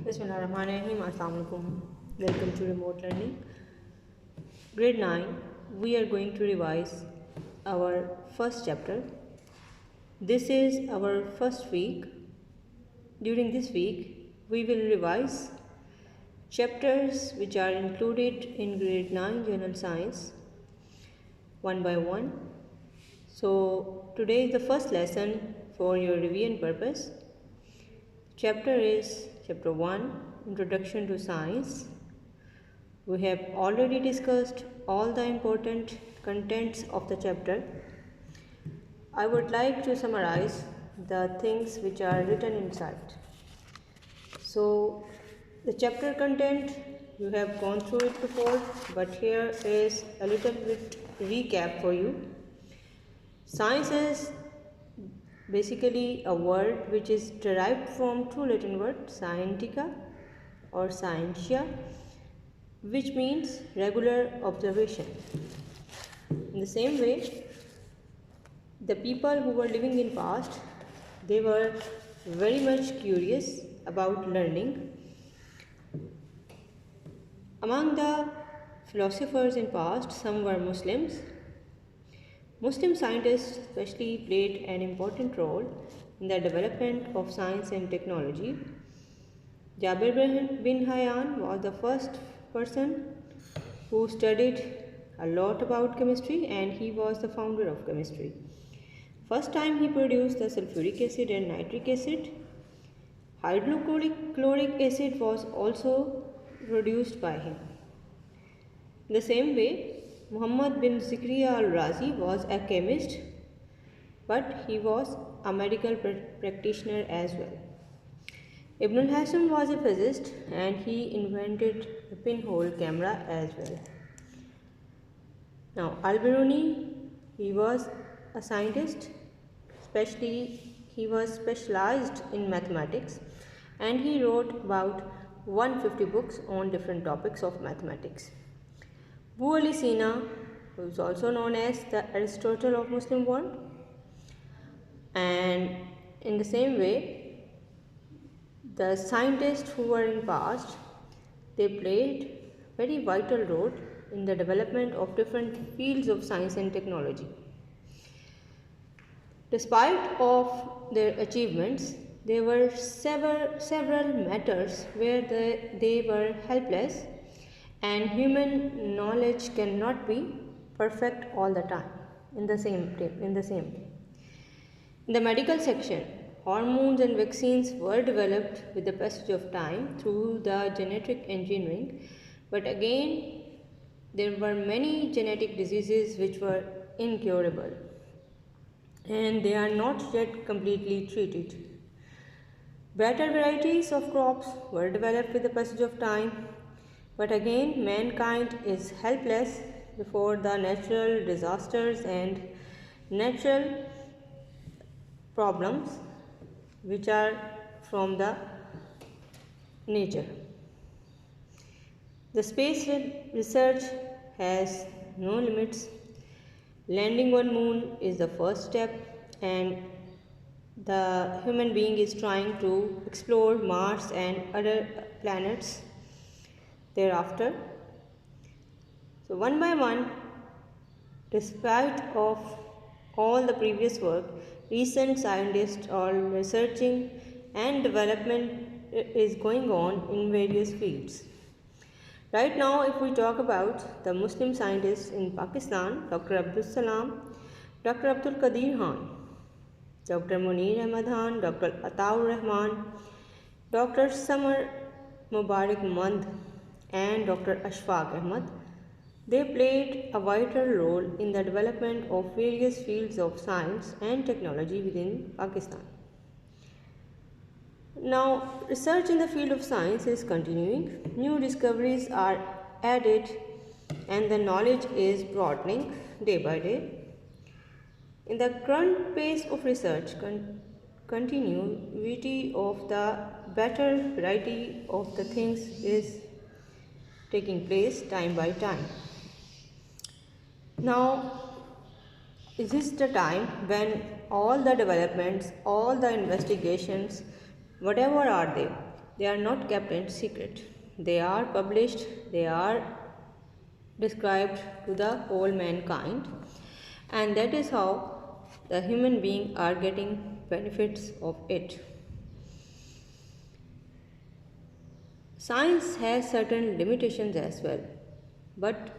Bismillahirrahmanirrahim. Assalamu alaikum. Welcome to remote learning. Grade 9. We are going to revise our first chapter. This is our first week. During this week, we will revise chapters which are included in grade 9 general science one by one. So today is the first lesson for your revision purpose. Chapter is Chapter 1, Introduction to Science. We have already discussed all the important contents of the chapter. I would like to summarize the things which are written inside. So, the chapter content, you have gone through it before, but here is a little bit recap for you. Science is basically a word which is derived from two Latin words, scientia or scientia, which means regular observation. In the same way, the people who were living in past, they were very much curious about learning. Among the philosophers in past, some were Muslims. Muslim scientists especially played an important role in the development of science and technology. Jabir bin Hayyan was the first person who studied a lot about chemistry, and he was the founder of chemistry. First time he produced the sulfuric acid and nitric acid. Hydrochloric acid was also produced by him. In the same way, Muhammad bin Zakaria al-Razi was a chemist, but he was a medical practitioner as well. Ibn al-Haytham was a physicist, and he invented the pinhole camera as well. Now, Al-Biruni, he was a scientist, he was specialized in mathematics, and he wrote about 150 books on different topics of mathematics. Abu Ali Sina, who is also known as the Aristotle of Muslim world, and in the same way, the scientists who were in past, they played very vital role in the development of different fields of science and technology. Despite of their achievements, there were several matters where they were helpless, and human knowledge cannot be perfect all the time in the same way. In the medical section, hormones and vaccines were developed with the passage of time through the genetic engineering, but again there were many genetic diseases which were incurable, and they are not yet completely treated. Better varieties of crops were developed with the passage of time, but again mankind is helpless before the natural disasters and natural problems which are from the nature. The space research has no limits. Landing on moon is the first step, and the human being is trying to explore Mars and other planets thereafter. So one by one, despite of all the previous work, recent scientists are researching and development is going on in various fields. Right now, if we talk about the Muslim scientists in Pakistan, Dr. Abdul Salam, Dr. Abdul Qadir Khan, Dr. Munir Ahmad Khan, Dr. Ataur Rahman, Dr. Samar Mubarak Mand, and Dr. Ashfaq Ahmad, they played a vital role in the development of various fields of science and technology within Pakistan. Now, research in the field of science is continuing. New discoveries are added, and the knowledge is broadening day by day. In the current pace of research, continuity of the better variety of the things is taking place time by time. Now, is this the time when all the developments, all the investigations, whatever are they, they are not kept in secret. They are published, they are described to the whole mankind, and that is how the human beings are getting benefits of it. Science has certain limitations as well, but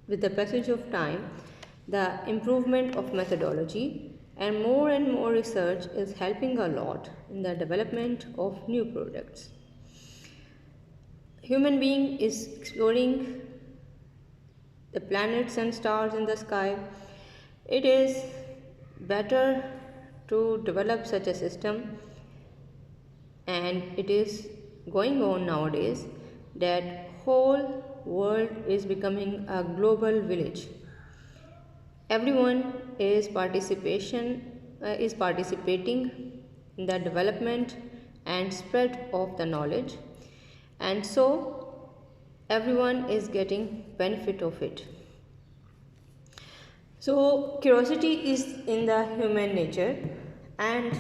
with the passage of time, the improvement of methodology and more research is helping a lot in the development of new products. Human being is exploring the planets and stars in the sky. It is better to develop such a system, and it is going on nowadays that whole world is becoming a global village. Everyone is participating in the development and spread of the knowledge, and so everyone is getting benefit of it. So curiosity is in the human nature, and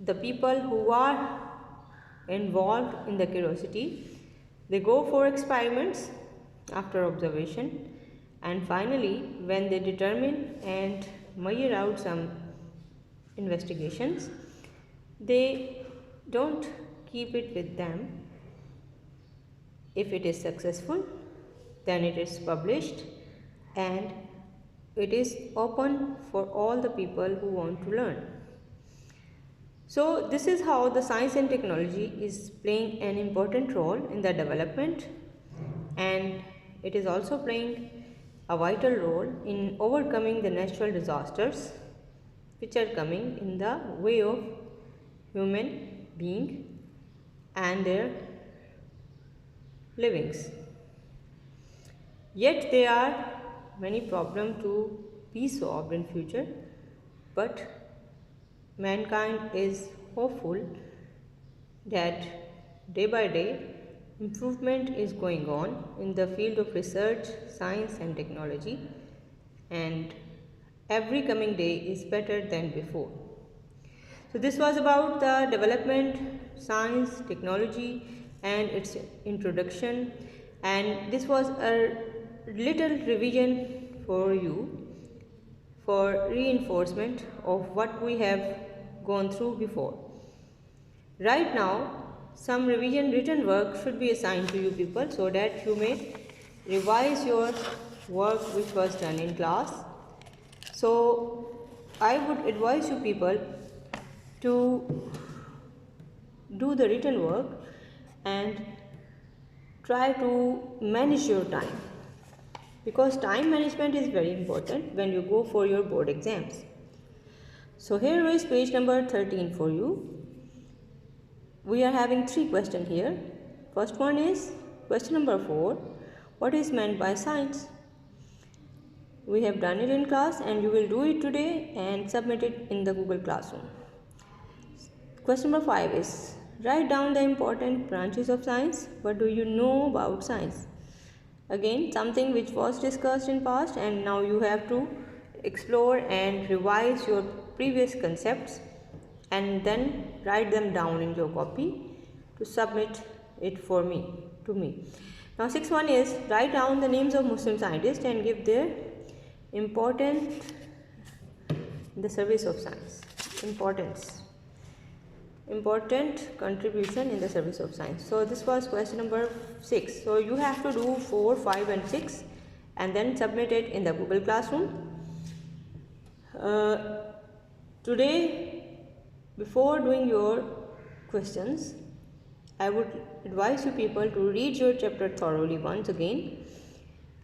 the people who are involved in the curiosity, they go for experiments after observation, and finally when they determine and measure out some investigations, they don't keep it with them. If it is successful, then it is published and it is open for all the people who want to learn. So this is how the science and technology is playing an important role in the development, and it is also playing a vital role in overcoming the natural disasters which are coming in the way of human being and their livings. Yet there are many problems to be solved in future, but mankind is hopeful that day by day improvement is going on in the field of research, science and technology, and every coming day is better than before. So this was about the development, science, technology and its introduction, and this was a little revision for you for reinforcement of what we have gone through before. Right now, some revision written work should be assigned to you people so that you may revise your work which was done in class. So I would advise you people to do the written work and try to manage your time, because time management is very important when you go for your board exams. So here is page number 13 for you. We are having 3 questions here. First one is question number 4. What is meant by science? We have done it in class and you will do it today and submit it in the Google Classroom. Question number 5 is write down the important branches of science. What do you know about science? Again, something which was discussed in past, and now you have to explore and revise your previous concepts and then write them down in your copy to submit it to me. Now 6.1 is write down the names of Muslim scientists and give their importance in the service of science. Important contribution in the service of science. So this was question number 6. So you have to do 4, 5 and 6 and then submit it in the Google Classroom. Today, before doing your questions, I would advise you people to read your chapter thoroughly once again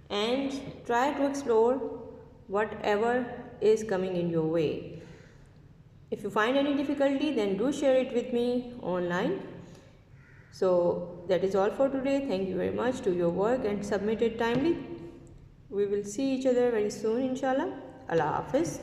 and try to explore whatever is coming in your way. If you find any difficulty, then do share it with me online. So that is all for today. Thank you very much. Do your work and submit it timely. We will see each other very soon, inshallah. Allah Hafiz.